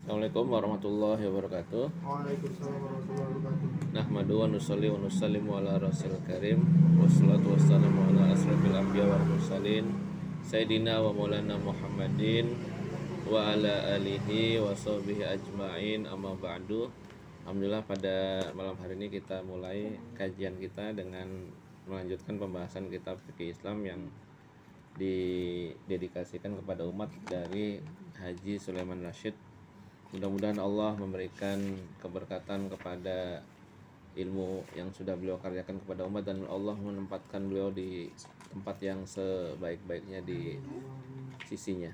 Assalamualaikum warahmatullahi wabarakatuh. Waalaikumsalam warahmatullahi wabarakatuh. Nahmadu wa nusalli wa nusallimu ala rasul karim. Wassalatu wassalamu ala asrafil anbiya wal mursalin Sayyidina wa maulana Muhammadin wa ala alihi wa sahbihi ajma'in, amma ba'du. Alhamdulillah, pada malam hari ini kita mulai kajian kita dengan melanjutkan pembahasan kitab fikih Islam yang didedikasikan kepada umat dari Haji Sulaiman Rasyid. Mudah-mudahan Allah memberikan keberkatan kepada ilmu yang sudah beliau karyakan kepada umat, dan Allah menempatkan beliau di tempat yang sebaik-baiknya di sisinya.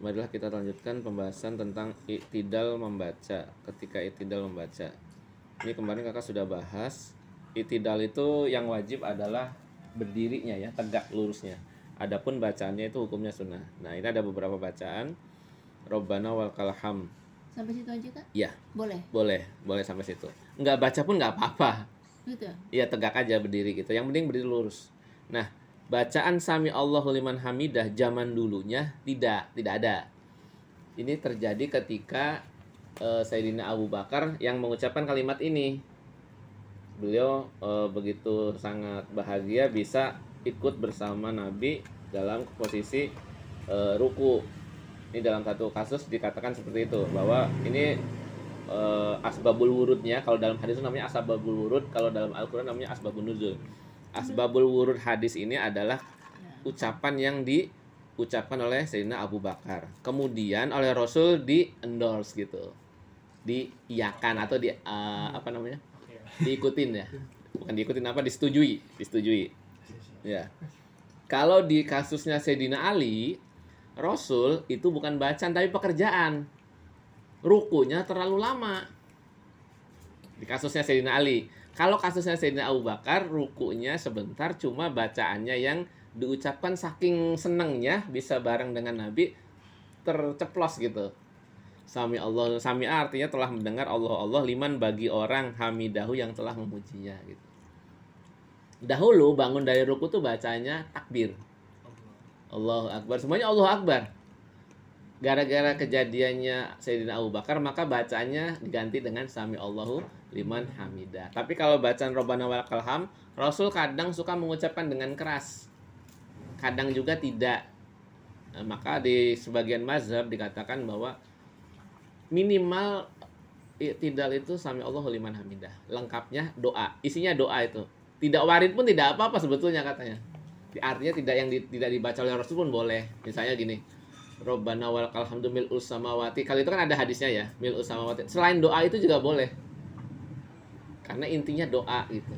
Marilah kita lanjutkan pembahasan tentang i'tidal membaca. Ketika i'tidal membaca, ini kemarin kakak sudah bahas. I'tidal itu yang wajib adalah berdirinya, ya, tegak lurusnya. Adapun bacaannya itu hukumnya sunnah. Nah, ini ada beberapa bacaan. Robbana walakal hamd. Sampai situ aja, Kak? Iya. Boleh sampai situ. Enggak baca pun enggak apa-apa. Gitu. Iya, tegak aja berdiri gitu. Yang penting berdiri lurus. Nah, bacaan Sami Allahu liman hamidah zaman dulunya tidak ada. Ini terjadi ketika Sayyidina Abu Bakar yang mengucapkan kalimat ini. Beliau begitu sangat bahagia bisa ikut bersama Nabi dalam posisi ruku. Ini dalam satu kasus dikatakan seperti itu, bahwa ini asbabul wurudnya, kalau dalam hadis itu namanya asbabul wurud, kalau dalam Al-Quran namanya asbabun nuzul. Asbabul wurud hadis ini adalah ucapan yang diucapkan oleh Sayyidina Abu Bakar, kemudian oleh Rasul di endorse gitu, diiyakan atau diikutin, ya, bukan diikutin, disetujui ya. Kalau di kasusnya Sayyidina Ali, Rasul itu bukan bacaan tapi pekerjaan. Rukunya terlalu lama. Di kasusnya Sayyidina Ali. Kalau kasusnya Sayyidina Abu Bakar, rukunya sebentar, cuma bacaannya yang diucapkan saking senengnya bisa bareng dengan Nabi, terceplos gitu. Sami Allah, sami artinya telah mendengar, Allah liman bagi orang hamidahu yang telah memujinya gitu. Dahulu bangun dari ruku tuh bacanya takbir. Allahu Akbar, semuanya Allahu Akbar. Gara-gara kejadiannya Sayyidina Abu Bakar, maka bacaannya diganti dengan Sami Allahu liman hamidah. Tapi kalau bacaan Robbana walakal hamd, Rasul kadang suka mengucapkan dengan keras, kadang juga tidak. Nah, maka di sebagian mazhab dikatakan bahwa minimal i'tidal itu Sami Allahu liman hamidah, lengkapnya doa, isinya doa itu. Tidak warid pun tidak apa-apa sebetulnya katanya. Artinya tidak dibaca oleh Rasul pun boleh. Misalnya gini, Robbana walakal hamdu mil'us samawati. Kali itu kan ada hadisnya, ya, mil'us samawati. Selain doa itu juga boleh, karena intinya doa gitu.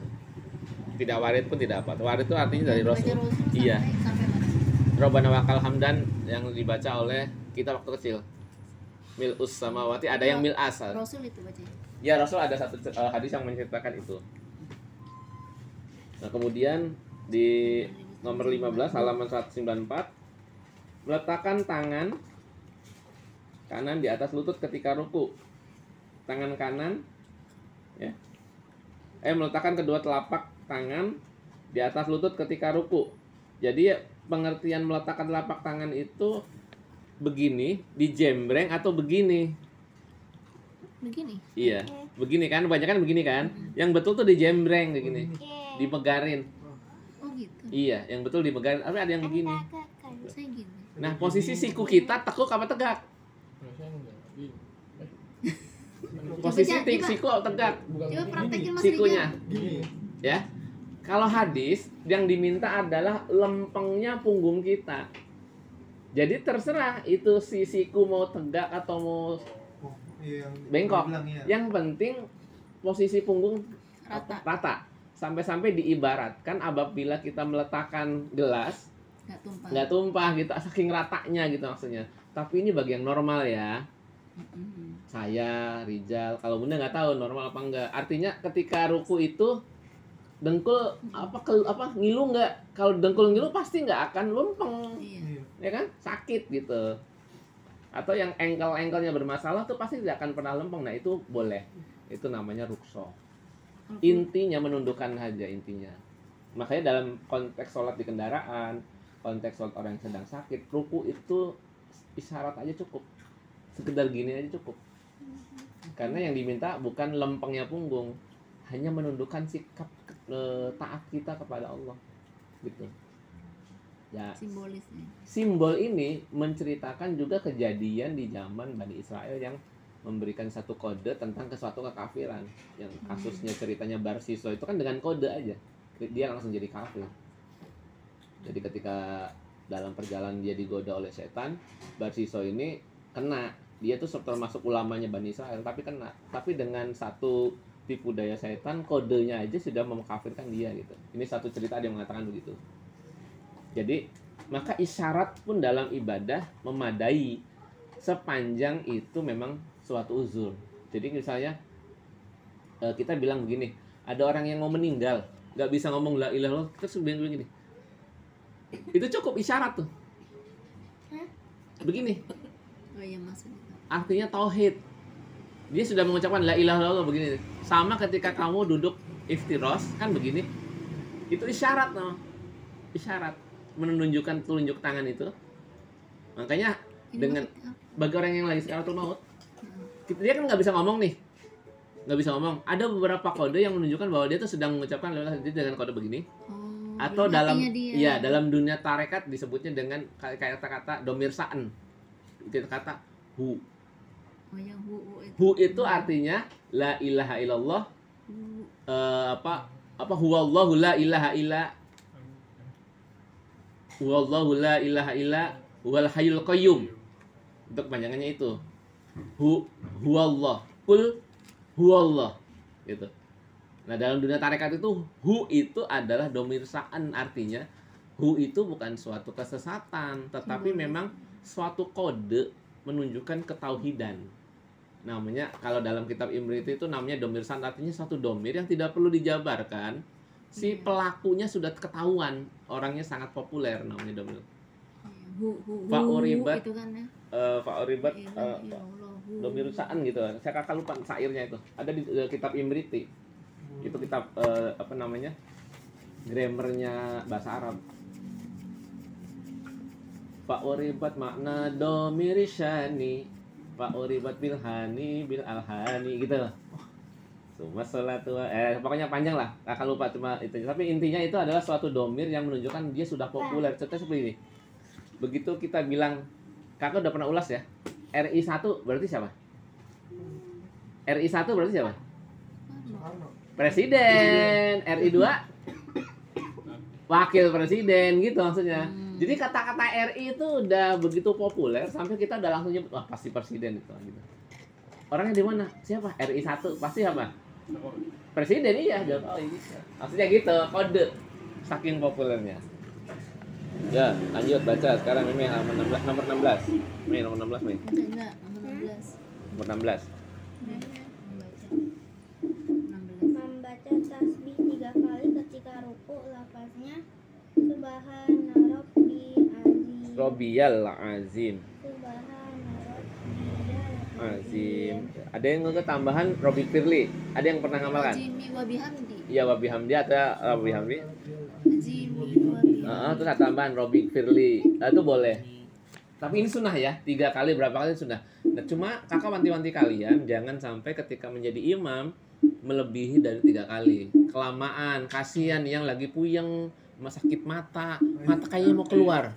Tidak warid pun tidak apa. Warid itu artinya dari Rasul. Iya. Robbana walakal hamdan yang dibaca oleh kita waktu kecil, mil'us samawati. Ada yang mil'as. Rasul itu bacanya. Ya, Rasul ada satu hadis yang menceritakan itu. Nah, kemudian di nomor 15 halaman 194, meletakkan tangan kanan di atas lutut ketika ruku. Tangan kanan, ya. Meletakkan kedua telapak tangan di atas lutut ketika ruku. Jadi pengertian meletakkan telapak tangan itu begini, dijembreng atau begini. Begini. Iya, begini kan, kebanyakan begini kan. Yang betul tuh dijembreng begini, dipegarin. Oh gitu. Iya, yang betul dipegarin. Tapi ada yang begini. Saya gini. Nah, posisi siku kita tekuk apa tegak? Posisi siku tegak. Coba praktekin Mas Sikunya, Gini. ya. Kalau hadis yang diminta adalah lempengnya punggung kita. Jadi terserah itu si siku mau tegak atau mau bengkok. Yang penting posisi punggung rata. Sampai-sampai diibaratkan apabila kita meletakkan gelas nggak tumpah gitu, saking ratanya gitu maksudnya. Tapi ini bagi yang normal, ya. Saya Rijal, kalau Bunda nggak tahu normal apa enggak. Artinya ketika ruku itu dengkul ngilu nggak? Kalau dengkul ngilu pasti nggak akan lempeng. Iya. Ya kan, sakit gitu. Atau yang engkel-engkelnya bermasalah tuh pasti tidak akan pernah lempeng. Nah, itu boleh. Itu namanya rukso. Intinya menundukkan aja intinya. Makanya dalam konteks sholat di kendaraan, konteks sholat orang yang sedang sakit, ruku itu isyarat aja cukup. Sekedar gini aja cukup. Karena yang diminta bukan lempengnya punggung, hanya menundukkan sikap taat kita kepada Allah. Gitu. Ya, Simbolisnya. simbol ini menceritakan juga kejadian di zaman Bani Israel yang memberikan satu kode tentang suatu kekafiran. Yang kasusnya ceritanya Barsiso itu kan dengan kode aja. Dia langsung jadi kafir. Jadi ketika dalam perjalanan dia digoda oleh setan, Barsiso ini kena. Dia tuh termasuk ulamanya Bani Israel, tapi kena. Tapi dengan satu tipu daya setan, kodenya aja sudah mengkafirkan dia gitu. Ini satu cerita dia mengatakan begitu. Jadi maka isyarat pun dalam ibadah memadai sepanjang itu memang suatu uzur. Jadi misalnya kita bilang begini, ada orang yang mau meninggal, nggak bisa ngomong la ilaha illallah, terus bilang begini, itu cukup isyarat tuh. Begini, Oh iya maksudnya. artinya tauhid. Dia sudah mengucapkan la ilaha illallah begini. Sama ketika kamu duduk iftiros kan begini, itu isyarat no, isyarat menunjukkan telunjuk tangan itu. Makanya Ini dengan bagi orang yang lagi sekaratul maut, dia kan nggak bisa ngomong nih, nggak bisa ngomong. Ada beberapa kode yang menunjukkan bahwa dia tuh sedang mengucapkan la ilaha illallah dengan kode begini. Oh, Atau berarti dalam artinya dia. iya dalam dunia tarekat disebutnya dengan kata-kata domir sa'an. Kita kata hu. Oh yang hu itu. Hu itu artinya la ilaha illallah, Hu. apa huwallahu la ilaha illa huwallahu la ilaha illa huwal hayyul qayyum. Untuk panjangannya itu. Huwallah. Kul huwallah. Gitu. Nah, dalam dunia tarekat itu hu itu adalah domir sa'an, artinya hu itu bukan suatu kesesatan, tetapi memang suatu kode menunjukkan ketauhidan. Namanya kalau dalam kitab Imriti itu namanya domir sa'an, artinya suatu domir yang tidak perlu dijabarkan. Si pelakunya sudah ketahuan, orangnya sangat populer, namanya domir. Hu Fa'uribat, itu kan ya. Fa'uribat Ya Allah, hu. domir sa'an gitu. Saya kakak lupa syairnya itu. Ada di kitab Imriti. Itu kitab grammarnya bahasa Arab. Fa'uribat makna domir syani, fa'uribat bilhani bil alhani gitu. Cuma salatu pokoknya panjang lah, kakak lupa cuma itu. Tapi intinya itu adalah suatu domir yang menunjukkan dia sudah populer. Contohnya seperti ini. Begitu kita bilang, kakak udah pernah ulas ya, RI 1 berarti siapa? RI 1 berarti siapa? Soekarno. Presiden. RI 2 wakil presiden gitu maksudnya. Jadi kata-kata RI itu udah begitu populer sampai kita udah langsung nyebut, wah pasti presiden itu gitu. Orangnya di mana? Siapa? RI 1 pasti apa? Presiden, iya Jokowi. Maksudnya gitu, kode saking populernya. Ya, lanjut baca sekarang Mimi halaman 16, nomor 16. Mimi nomor 16 Mimi. Enggak, nomor 16. Nomor 16. Membaca tasbih 3 kali ketika ruku, lafaznya Subhana Rabbi Azim. Robiyal azim. Subhana Rabbi Azim. Ada yang nggak tambahan Robi Firli? Ada yang pernah ngamalkan? Jimi wa bihamdi. Iya, Wabi Hamdi atau Wabi Hamdi. Jimi wa bihamdi. Terus ada tambahan Robi Firli. Itu boleh. Tapi ini sunnah ya, 3 kali berapa kali sunnah. Nah, cuma kakak wanti-wanti kalian jangan sampai ketika menjadi imam melebihi dari 3 kali. Kelamaan, kasihan yang lagi puyeng, sakit mata kayaknya mau keluar.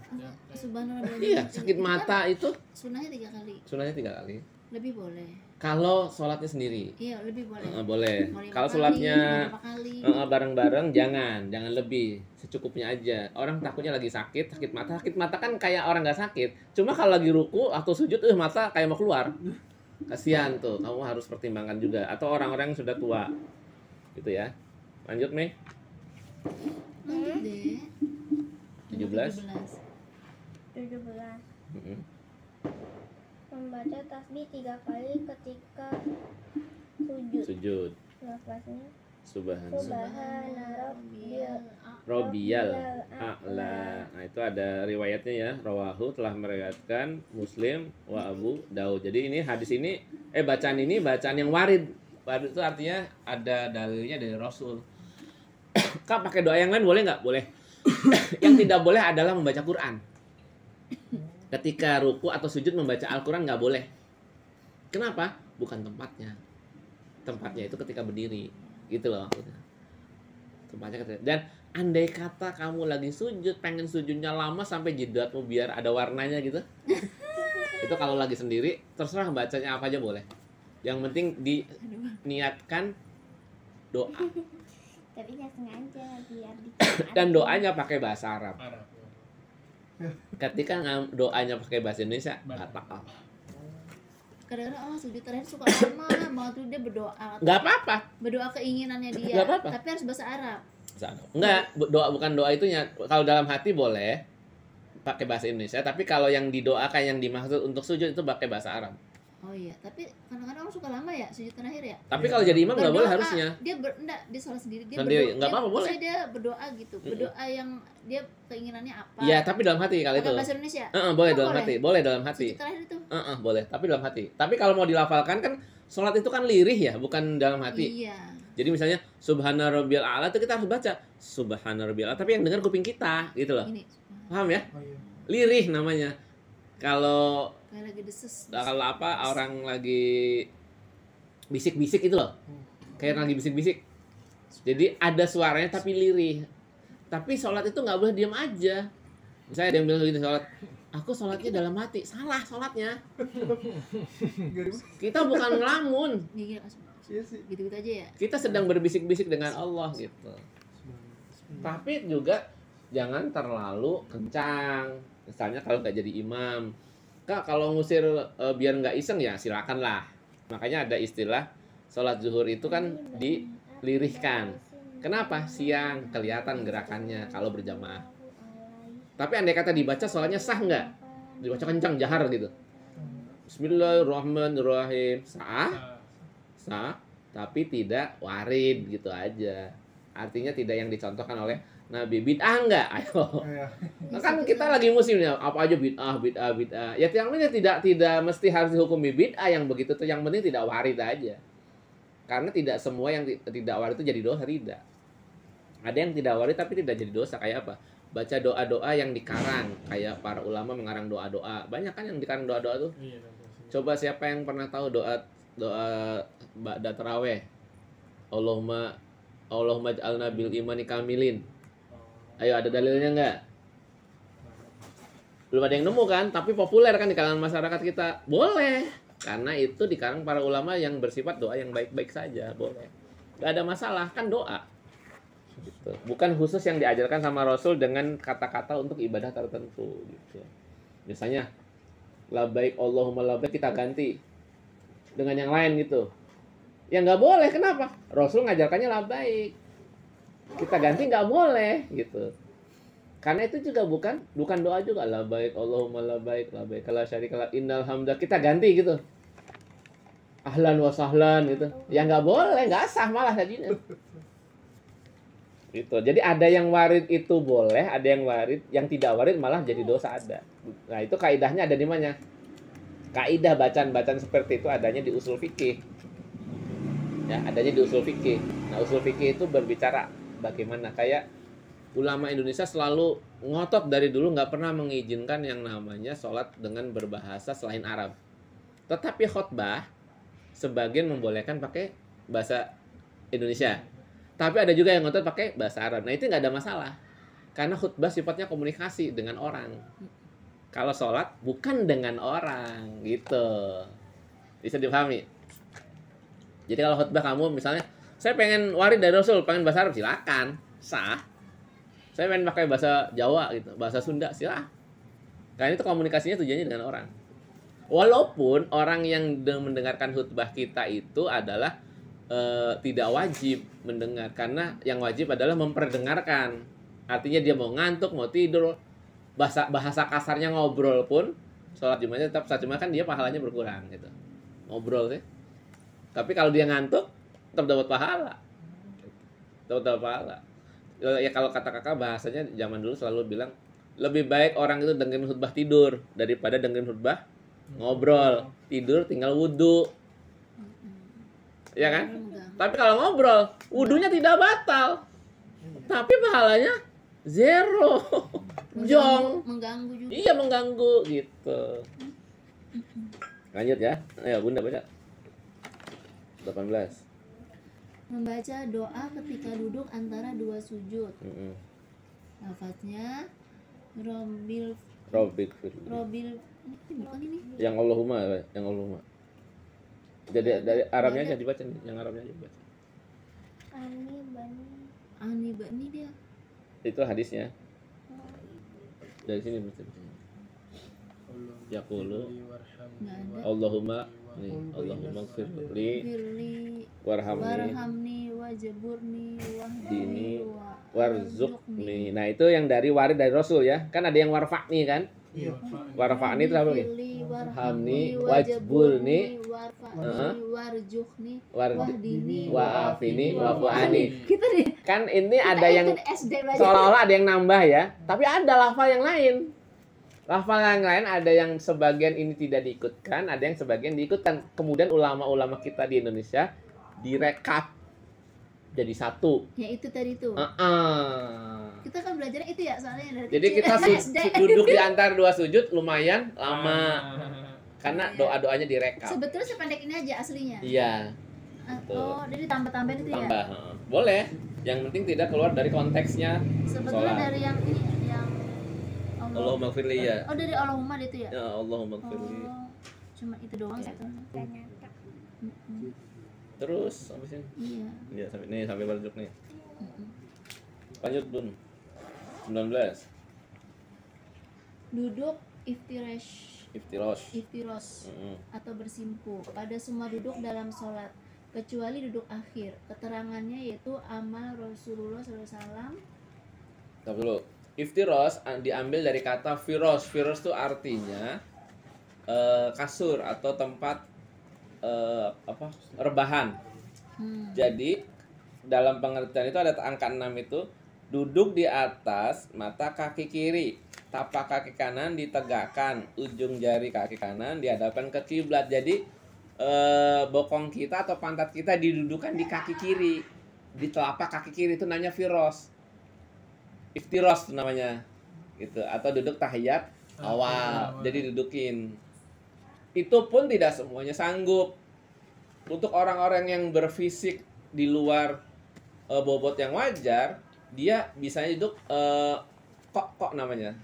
Subhanallah. Iya, sakit mata itu Sunnahnya 3 kali. sunnahnya 3 kali. Lebih boleh. Kalau sholatnya sendiri, Iya, lebih boleh. boleh. Mau 5 Kalau kali, sholatnya mau 5 kali. bareng-bareng jangan lebih, secukupnya aja. Orang takutnya lagi sakit mata kan kayak orang nggak sakit. Cuma kalau lagi ruku atau sujud, mata kayak mau keluar. Kasihan tuh, kamu harus pertimbangkan juga. Atau orang-orang yang sudah tua, gitu ya. Lanjut Mei. Lanjut deh. 17. 17. Mm-mm. Membaca tasbih 3 kali ketika sujud, Sujud. lafaznya Subhanallah. Subhana Robiyal a'la. Nah, itu ada riwayatnya ya. Rawahu telah meriwayatkan Muslim wa Abu Daud. Jadi ini hadis ini bacaan ini bacaan yang warid. Warid itu artinya ada dalilnya dari Rasul. Kak pakai doa yang lain boleh nggak? Boleh. Yang tidak boleh adalah membaca Quran. Ketika ruku atau sujud membaca Al-Quran nggak boleh. Kenapa? Bukan tempatnya. Tempatnya itu ketika berdiri. Gitu loh maksudnya. Tempatnya ketika. Dan andai kata kamu lagi sujud, pengen sujudnya lama sampai jidatmu biar ada warnanya gitu. Itu kalau lagi sendiri, terserah bacanya apa aja boleh. Yang penting diniatkan doa. Tapi nggak sengaja biar Dan doanya pakai bahasa Arab. Arab. Ketika doanya pakai bahasa Indonesia, batal. Kadang-kadang orang sujud terakhir suka lama banget tuh dia berdoa. Nggak apa-apa. Berdoa keinginannya dia. Nggak apa-apa. Tapi harus bahasa Arab. Enggak, doa bukan doa itunya. Kalau dalam hati boleh pakai bahasa Indonesia, tapi kalau yang didoakan yang dimaksud untuk sujud itu pakai bahasa Arab. Oh iya, tapi kadang-kadang orang suka lama ya sujud terakhir ya. Tapi kalau jadi imam nggak boleh Berdoa, harusnya. Dia sholat sendiri, dia Sendiri, berdoa, nggak apa-apa, boleh. maksudnya dia berdoa gitu, berdoa yang dia keinginannya apa. Iya, tapi dalam hati kalau itu. Pakai bahasa Indonesia. Boleh Oh, dalam boleh. hati, boleh dalam hati. Sujud terakhir itu. Boleh, tapi dalam hati. Tapi kalau mau dilafalkan kan sholat itu kan lirih ya, bukan dalam hati. Iya. Jadi misalnya subhana rabbiyal a'la itu kita harus baca subhana rabbiyal a'la, tapi yang dengar kuping kita gitu loh. Ini Paham ya? Oh iya. Lirih namanya. Kalau kayak lagi deses. kalau orang lagi bisik-bisik itu loh. Kayak lagi bisik-bisik. Jadi ada suaranya tapi lirih. Tapi sholat itu nggak boleh diam aja. Misalnya ada yang bilang gitu sholat, aku sholatnya dalam hati. Salah sholatnya. Kita bukan ngelamun. Gila, Iya sih. gitu-gitu aja ya. Kita sedang berbisik-bisik dengan Allah gitu. Tapi juga jangan terlalu kencang. Misalnya kalau nggak jadi imam, Kak kalau ngusir biar nggak iseng ya silakan lah. Makanya ada istilah sholat zuhur itu kan dilirihkan. Kenapa? Siang kelihatan gerakannya kalau berjamaah. Tapi andai kata dibaca sholatnya sah nggak? Dibaca kencang jahar gitu. Bismillahirrahmanirrahim. Sah, tapi tidak warid gitu aja. Artinya tidak yang dicontohkan oleh Nabi. Bid'ah enggak? Ayo. Iya. Nah, kan kita lagi musimnya apa aja bid'ah. Ya yang penting tidak mesti harus dihukumi bid'ah yang begitu tuh. Yang penting tidak warid aja. Karena tidak semua yang tidak warid itu jadi dosa, tidak. Ada yang tidak warid tapi tidak jadi dosa, kayak apa? Baca doa-doa yang dikarang, kayak para ulama mengarang doa-doa. Banyak kan yang dikarang doa-doa tuh. Iya. Coba siapa yang pernah tahu doa ba'da tarawih? Allahumma ja'alna bil imani kamilin. Ayo, ada dalilnya nggak? Belum ada yang nemu kan? Tapi populer kan di kalangan masyarakat kita. Boleh. Karena itu dikarang para ulama yang bersifat doa yang baik-baik saja. Boleh. Nggak ada masalah. Kan doa. Gitu. Bukan khusus yang diajarkan sama Rasul dengan kata-kata untuk ibadah tertentu. Gitu. Misalnya, labbaik Allahumma labbaik kita ganti dengan yang lain gitu. Ya nggak boleh. Kenapa? Rasul ngajarkannya labbaik. Kita ganti nggak boleh gitu. Karena itu juga bukan doa juga. Labbaik Allahumma labbaik la syarika lak innal hamda kita ganti gitu. Ahlan wa sahlan gitu. Ya nggak boleh, nggak sah malah tadinya. Gitu. Jadi ada yang warid itu boleh, ada yang warid, yang tidak warid malah jadi dosa ada. Nah, itu kaidahnya ada di mana? Kaidah bacaan-bacaan seperti itu adanya di usul fikih. Ya, adanya di usul fikih. Nah, usul fikih itu berbicara bagaimana, kayak ulama Indonesia selalu ngotot dari dulu nggak pernah mengizinkan yang namanya sholat dengan berbahasa selain Arab. Tetapi khutbah sebagian membolehkan pakai bahasa Indonesia. Tapi ada juga yang ngotot pakai bahasa Arab. Nah, itu nggak ada masalah. Karena khutbah sifatnya komunikasi dengan orang. Kalau sholat bukan dengan orang gitu. Bisa dipahami? Jadi kalau khutbah kamu misalnya, saya pengen warid dari Rasul, pengen bahasa Arab, silakan, sah. Saya pengen pakai bahasa Jawa gitu, bahasa Sunda, silakan. Karena itu komunikasinya tujuannya dengan orang. Walaupun orang yang mendengarkan khutbah kita itu adalah tidak wajib mendengar, karena yang wajib adalah memperdengarkan. Artinya dia mau ngantuk, mau tidur, bahasa kasarnya ngobrol pun sholat Jumatnya tetap sah, cuma kan dia pahalanya berkurang gitu. Ngobrol sih. Tapi kalau dia ngantuk tetap dapat pahala. Ya kalau kata kakak bahasanya zaman dulu selalu bilang lebih baik orang itu dengerin khutbah tidur daripada dengerin khutbah ngobrol. Tidur tinggal wudhu, ya kan? Tapi kalau ngobrol wudhunya tidak batal, tapi pahalanya zero. Jong. Mengganggu juga. Iya, mengganggu gitu. Lanjut ya. Ayo Bunda baca. 18. Membaca doa ketika duduk antara dua sujud. Lafaznya Robil Robik firli. ini bukan ini. Yang Allahumma. Jadi dari Arabnya aja dibaca, yang Arabnya aja dibaca. Ani bani dia. Itu hadisnya. Dari sini baca. Yaqulu Enggak ada. Allahumma firli Firli warhamni warhamni wajburni dini wahdini warzuqni. Nah, itu yang dari warid dari Rasul ya. Kan ada yang warfa'ni kan? Iya. Warfa'ni itu apa lagi? Firli Warhamni, warhamni wajburni, warfa'ni warjuhni War- wahdini wa'afini wa'fu'ani. Kita nih Kan ini ada yang itu SD belajar. seolah-olah ada yang nambah ya, tapi ada lafal yang lain. Lafal yang lain ada yang sebagian ini tidak diikutkan, ada yang sebagian diikutkan. Kemudian ulama-ulama kita di Indonesia direkap jadi satu. Ya itu tadi tuh. Kita kan belajar itu ya soalnya dari Jadi kecil. kita SD. duduk di antara dua sujud lumayan lama karena doa-doanya direkap. Sebetulnya sependek ini aja aslinya. Iya, Oh, jadi tambah-tambahin itu ya. tambah. Boleh. Yang penting tidak keluar dari konteksnya. Sebetulnya Sholat. dari yang ini yang Allahumma firli ya. Oh, dari Allahumma itu ya. Ya Allahumma firli. Oh, cuma itu doang satu. Terus habis ini. Iya. Iya, sampai barjuk nih. Lanjut, Bun. 19. Duduk iftiros Iftirosh. atau bersimpu pada semua duduk dalam sholat kecuali duduk akhir. Keterangannya yaitu amal Rasulullah SAW. Stop dulu. Iftirosh diambil dari kata firosh. Firosh itu artinya kasur atau tempat rebahan. Jadi dalam pengertian itu ada angka 6 itu duduk di atas mata kaki kiri, tapak kaki kanan ditegakkan, ujung jari kaki kanan dihadapkan ke kiblat. Jadi bokong kita atau pantat kita didudukan di kaki kiri, di telapak kaki kiri, itu namanya firosh. Iftirosh namanya gitu, atau duduk tahiyat awal. Jadi dudukin. Itu pun tidak semuanya sanggup. Untuk orang-orang yang berfisik di luar bobot yang wajar, dia bisa duduk kok namanya.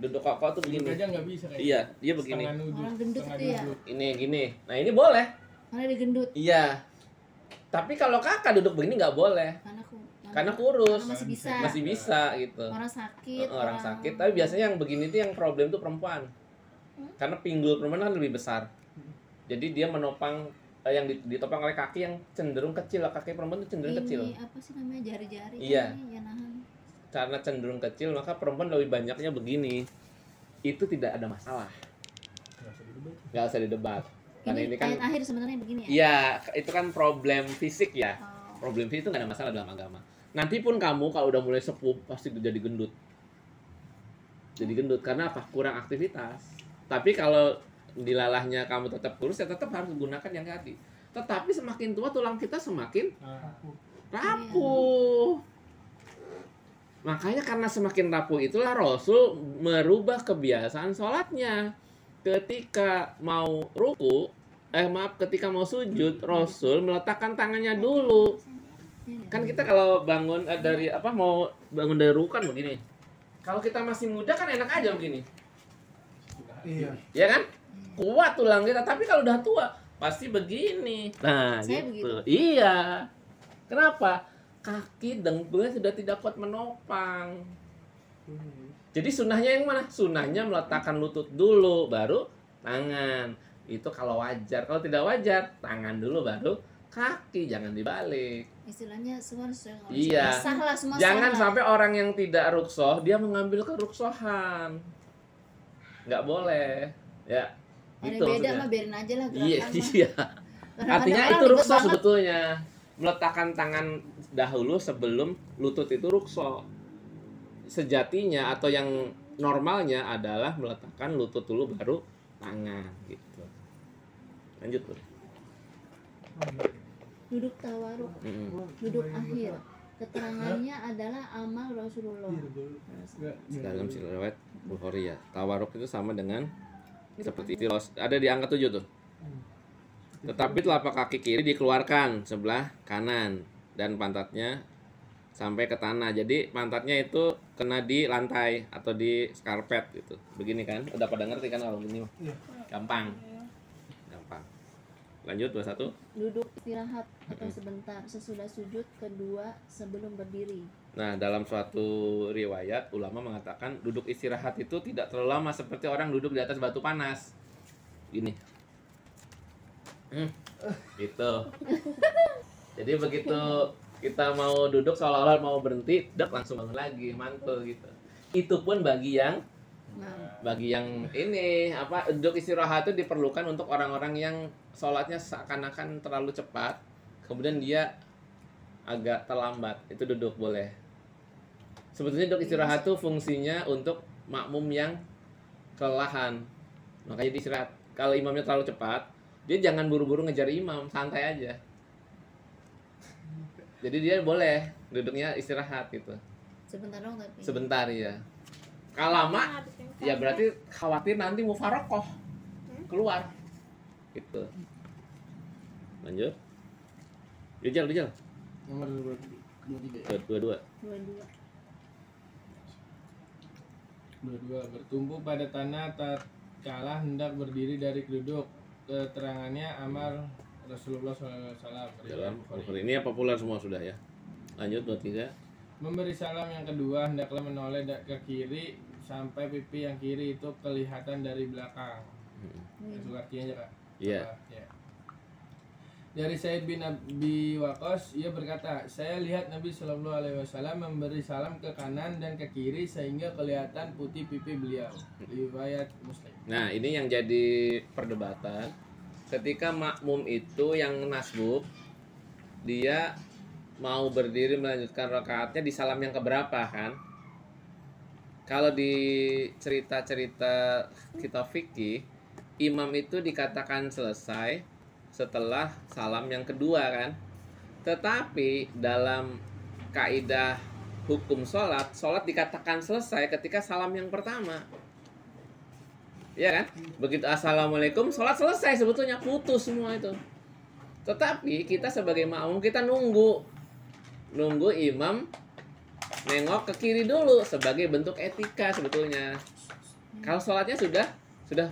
Duduk kok tuh begini. aja nggak bisa kayak Iya, dia begini. Orang gendut itu ya. Ini gini. Nah, ini boleh. Mana digendut Iya. Tapi kalau kakak duduk begini nggak boleh. Karena kurus. Karena masih bisa. Masih bisa gitu. Orang sakit. Orang sakit. Tapi biasanya yang begini tuh yang problem tuh perempuan. Karena pinggul perempuan kan lebih besar. Jadi dia menopang yang ditopang oleh kaki yang cenderung kecil. Kaki perempuan tuh cenderung kecil. Ini apa sih namanya jari-jari? Iya. Kan ini, ya nahan. Karena cenderung kecil maka perempuan lebih banyaknya begini. Itu tidak ada masalah. Nggak usah didebat. Karena ini kan ayat akhir sebenarnya begini ya. iya, itu kan problem fisik ya. Oh. Problem fisik itu nggak ada masalah dalam agama. Nanti pun kamu kalau udah mulai sepuh pasti jadi gendut. Jadi gendut karena apa? Kurang aktivitas. Tapi kalau dilalahnya kamu tetap kurus ya tetap harus gunakan yang tadi. Tetapi semakin tua tulang kita semakin rapuh. Makanya karena semakin rapuh itulah Rasul merubah kebiasaan sholatnya. Ketika mau ruku, ketika mau sujud, Rasul meletakkan tangannya dulu. Kan kita kalau bangun mau bangun dari ruku kan begini. Kalau kita masih muda kan enak aja begini. Iya. Ya kan? Kuat tulang kita, tapi kalau udah tua pasti begini. Nah, Saya gitu. begitu. Iya. Kenapa? Kaki dengkulnya sudah tidak kuat menopang. Jadi sunnahnya yang mana? Sunnahnya meletakkan lutut dulu, baru tangan. Itu kalau wajar. Kalau tidak wajar, tangan dulu, baru kaki. Jangan dibalik. Istilahnya semua Iya. sah lah, semua Jangan sah lah. sampai orang yang tidak ruksoh, dia mengambil keruksohan. Nggak boleh. Ya. Ada Gitu beda maksudnya. mah biarin aja lah Iya, gerakan mah. iya. Kadang-kadang Artinya orang itu ribet rukso banget. sebetulnya. Meletakkan tangan dahulu sebelum lutut itu rukso. Sejatinya atau yang normalnya adalah meletakkan lutut dulu baru tangan gitu. Lanjut tuh. Duduk tawaruk, duduk akhir. Keterangannya adalah amal Rasulullah. Dalam riwayat Bukhari ya. Tawaruk itu sama dengan seperti tiros. Ada di angka 7 tuh. Tetapi telapak kaki kiri dikeluarkan sebelah kanan dan pantatnya sampai ke tanah. Jadi pantatnya itu kena di lantai atau di skarpet gitu. Begini kan? Udah pada ngerti kan kalau begini? Iya. Gampang. Gampang. Lanjut 21. Duduk istirahat atau sebentar sesudah sujud kedua sebelum berdiri. Nah, dalam suatu riwayat ulama mengatakan duduk istirahat itu tidak terlalu lama seperti orang duduk di atas batu panas. Gini. Gitu. Jadi begitu kita mau duduk seolah-olah mau berhenti, langsung bangun lagi, mantul gitu. Itu pun bagi yang ini duduk istirahat itu diperlukan untuk orang-orang yang sholatnya seakan-akan terlalu cepat, kemudian dia agak terlambat, itu duduk boleh. Sebetulnya duduk istirahat itu fungsinya untuk makmum yang kelelahan, makanya diistirahat. Kalau imamnya terlalu cepat, dia jangan buru-buru ngejar imam, santai aja. Jadi dia boleh duduknya istirahat gitu. Sebentar dong tapi. Sebentar ya. Kalau lama ya berarti khawatir nanti mufarokoh keluar gitu. Lanjut. Rijal. Nomor 23. 22. 22. Bertumbuh pada tanah tatkala hendak berdiri dari duduk. Keterangannya amal Rasulullah SAW. Dalam ini ya populer semua sudah ya. Lanjut 23. Memberi salam yang kedua hendaklah menoleh ke kiri sampai pipi yang kiri itu kelihatan dari belakang. Itu artinya aja Kak. Iya. Ya. Dari Said bin Abi Waqqas, ia berkata, saya lihat Nabi Shallallahu Alaihi Wasallam memberi salam ke kanan dan ke kiri sehingga kelihatan putih pipi beliau. Riwayat Muslim. Nah, ini yang jadi perdebatan. Ketika makmum itu yang nasbuk, dia mau berdiri melanjutkan rakaatnya di salam yang keberapa kan? Kalau di cerita-cerita kitab fikih, imam itu dikatakan selesai setelah salam yang kedua kan. Tetapi dalam kaidah hukum sholat dikatakan selesai ketika salam yang pertama. Iya kan? Begitu assalamualaikum, sholat selesai sebetulnya, putus semua itu. Tetapi kita sebagai makmum kita nunggu imam nengok ke kiri dulu sebagai bentuk etika sebetulnya. Kalau sholatnya sudah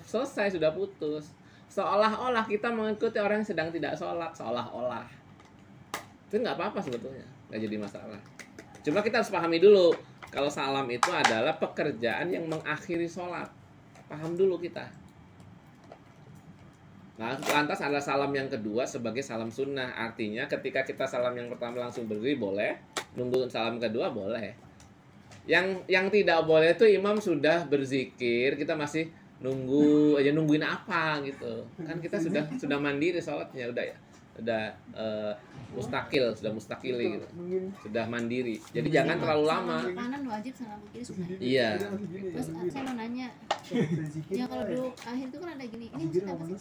selesai, sudah putus, seolah-olah kita mengikuti orang yang sedang tidak sholat, seolah-olah. Itu nggak apa-apa sebetulnya, nggak jadi masalah. Cuma kita harus pahami dulu kalau salam itu adalah pekerjaan yang mengakhiri sholat. Paham dulu kita. Nah, lantas ada salam yang kedua sebagai salam sunnah. Artinya ketika kita salam yang pertama langsung berdiri boleh, nunggu salam kedua boleh. Yang tidak boleh itu imam sudah berzikir, kita masih nungguin apa gitu. Kan kita sudah mandiri sholatnya, udah mustakili gitu. Sudah mandiri. Jadi jangan terlalu lama. Kanan wajib, salam kiri sunnah. Iya. Terus saya mau nanya, ya kalau duduk akhir itu kan ada gini, ini maksudnya apa sih?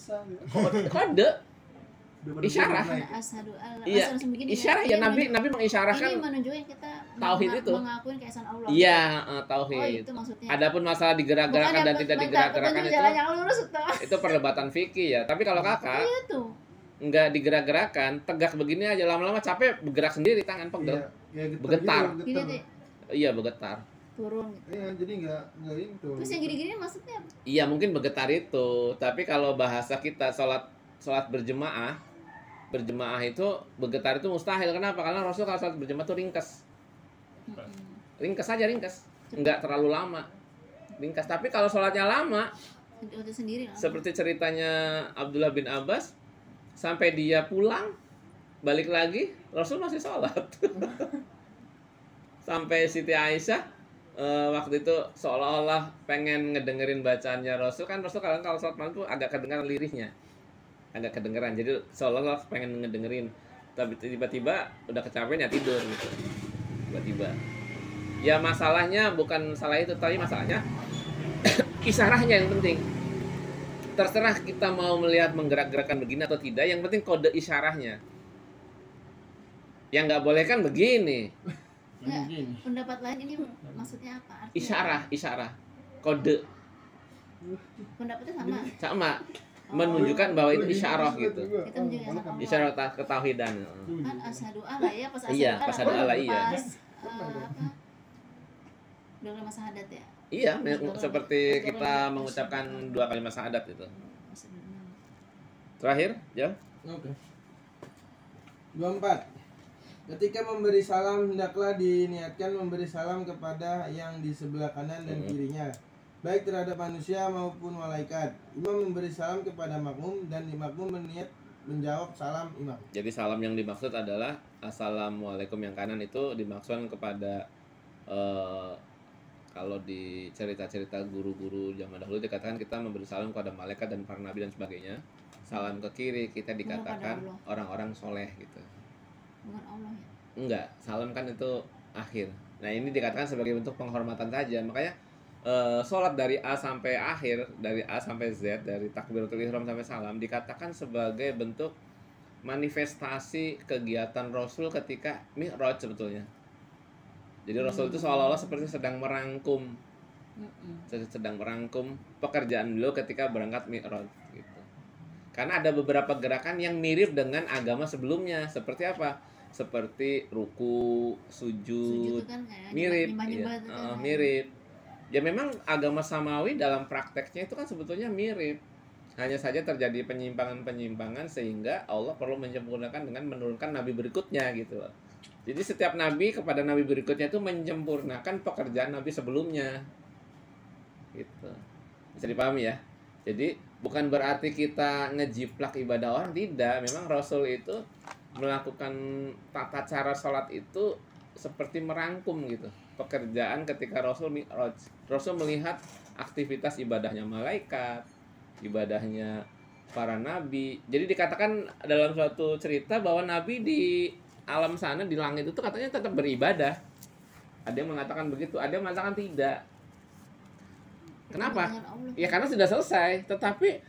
Kode isyarah. Ada asyhadu alla. Iya. Langsung begini Isyarah ya, Nabi mengisyarahkan ini menunjukkan kita tauhid itu. mengakuin keesaan Allah. Iya, Oh, tauhid. itu maksudnya. Adapun masalah digerak-gerakan dan tidak digerak-gerakan jalan yang lurus itu perdebatan fikih ya. Tapi kalau kakak iya tuh. nggak digerak-gerakan, tegak begini aja, lama-lama capek bergerak sendiri, tangan pegel. Bergetar. Gini deh, Iya, bergetar. turun gitu. Iya, jadi nggak itu. Terus yang gini-gini maksudnya apa? Iya, mungkin bergetar itu. Tapi kalau bahasa kita sholat berjemaah itu bergetar itu mustahil. Kenapa? Karena Rasul kalau sholat berjemaah itu ringkas. Ringkas aja, ringkas. Nggak terlalu lama. Ringkas. Tapi kalau sholatnya lama, Untuk sendiri lah. seperti ceritanya Abdullah bin Abbas, sampai dia pulang, balik lagi, Rasul masih sholat. Sampai Siti Aisyah waktu itu seolah-olah pengen ngedengerin bacaannya Rasul. Kan Rasul kalau sholat malam tuh agak kedengeran lirihnya. Agak kedengeran, jadi seolah-olah pengen ngedengerin. Tapi tiba-tiba udah kecapean ya tidur gitu. Tiba-tiba. Ya masalahnya bukan salah itu, tapi masalahnya isyarahnya yang penting. Terserah kita mau melihat menggerak-gerakkan begini atau tidak, yang penting kode isyarahnya. Yang nggak boleh kan begini. Nggak, pendapat lain ini maksudnya apa? Artinya Isyarah, kode. Pendapatnya sama. Sama. Menunjukkan bahwa itu isyarah gitu. Kita menjaga Allah. Isyarah ketauhidan. Kan asyhadu alla ya pas asyhadu Iya, pas asyhadu alla, iya. Pas apa? Dua kalimat syahadat ya. Iya, seperti kita mengucapkan 2 kalimat syahadat itu. Terakhir, jawab. Oke. 24. Ketika memberi salam hendaklah diniatkan memberi salam kepada yang di sebelah kanan dan kirinya, baik terhadap manusia maupun malaikat. Imam memberi salam kepada makmum dan makmum berniat menjawab salam imam. Jadi salam yang dimaksud adalah assalamualaikum yang kanan itu dimaksudkan kepada kalau di cerita-cerita guru-guru zaman dahulu dikatakan kita memberi salam kepada malaikat dan para nabi dan sebagainya. Salam ke kiri kita dikatakan orang-orang soleh gitu. Bukan Allah ya. Enggak, salam kan itu akhir. Nah ini dikatakan sebagai bentuk penghormatan saja. Makanya sholat dari A sampai akhir, dari A sampai Z, dari takbiratul ihram sampai salam dikatakan sebagai bentuk manifestasi kegiatan Rasul ketika Mi'raj sebetulnya. Jadi Rasul itu seolah-olah seperti sedang merangkum pekerjaan beliau ketika berangkat Mi'raj gitu. Karena ada beberapa gerakan yang mirip dengan agama sebelumnya. Seperti apa? Seperti ruku, sujud, kan kayak mirip, nyembah-nyembah itu kan. mirip. Ya memang agama samawi dalam prakteknya itu kan sebetulnya mirip. Hanya saja terjadi penyimpangan-penyimpangan sehingga Allah perlu menyempurnakan dengan menurunkan nabi berikutnya gitu loh. Jadi setiap nabi kepada nabi berikutnya itu menyempurnakan pekerjaan nabi sebelumnya. Gitu. Bisa dipahami ya? Jadi bukan berarti kita ngejiplak ibadah orang, tidak. Memang Rasul itu melakukan tata cara sholat itu seperti merangkum gitu pekerjaan ketika Rasul melihat aktivitas ibadahnya malaikat, ibadahnya para nabi. Jadi dikatakan dalam suatu cerita bahwa nabi di alam sana di langit itu katanya tetap beribadah. Ada yang mengatakan begitu, ada yang mengatakan tidak. Kenapa? Ya karena sudah selesai. Tetapi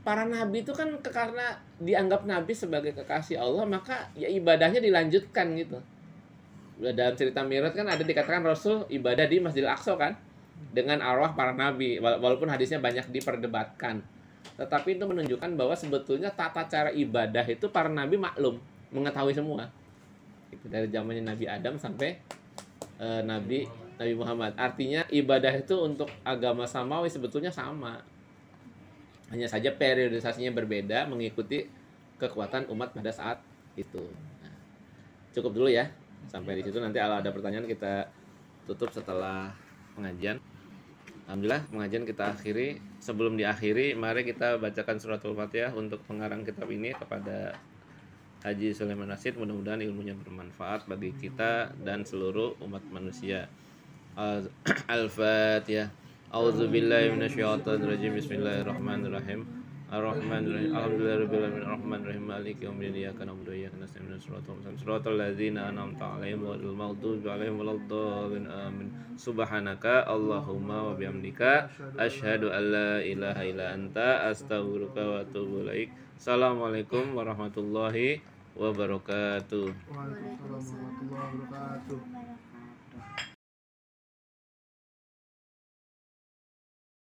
para nabi itu kan karena dianggap nabi sebagai kekasih Allah, maka ya ibadahnya dilanjutkan gitu. Dalam cerita Mi'raj kan ada dikatakan Rasul ibadah di Masjidil Aqsa kan dengan arwah para nabi, walaupun hadisnya banyak diperdebatkan. Tetapi itu menunjukkan bahwa sebetulnya tata cara ibadah itu para nabi maklum, mengetahui semua. Itu dari zamannya Nabi Adam sampai Nabi Muhammad. Artinya ibadah itu untuk agama samawi sebetulnya sama. Hanya saja periodisasinya berbeda mengikuti kekuatan umat pada saat itu. Nah, cukup dulu ya. Sampai di situ, nanti kalau ada pertanyaan kita tutup setelah pengajian. Alhamdulillah pengajian kita akhiri. Sebelum diakhiri, mari kita bacakan suratul Fatihah untuk pengarang kitab ini kepada Haji Sulaiman Rashid. Mudah-mudahan ilmunya bermanfaat bagi kita dan seluruh umat manusia. Al-Fatihah. A'udzubillahi minasyaitonirrajim. Bismillahirrahmanirrahim. Ar-Rahmanirrahim. Alhamdulillahirabbil alamin. Arrahmanirrahim. Maliki yaumiddin. Iyyaka na'budu wa iyyaka nasta'in. Ihdinas siratal mustaqim. Siratal ladzina an'amta 'alaihim ghairil maghdubi 'alaihim waladdallin. Amin. Subhanaka Allahumma wa bihamdika asyhadu an la ilaha illa anta astaghfiruka wa atubu ilaik. Assalamualaikum warahmatullahi wabarakatuh. Waalaikumsalam warahmatullahi wabarakatuh. Wabarakatuh.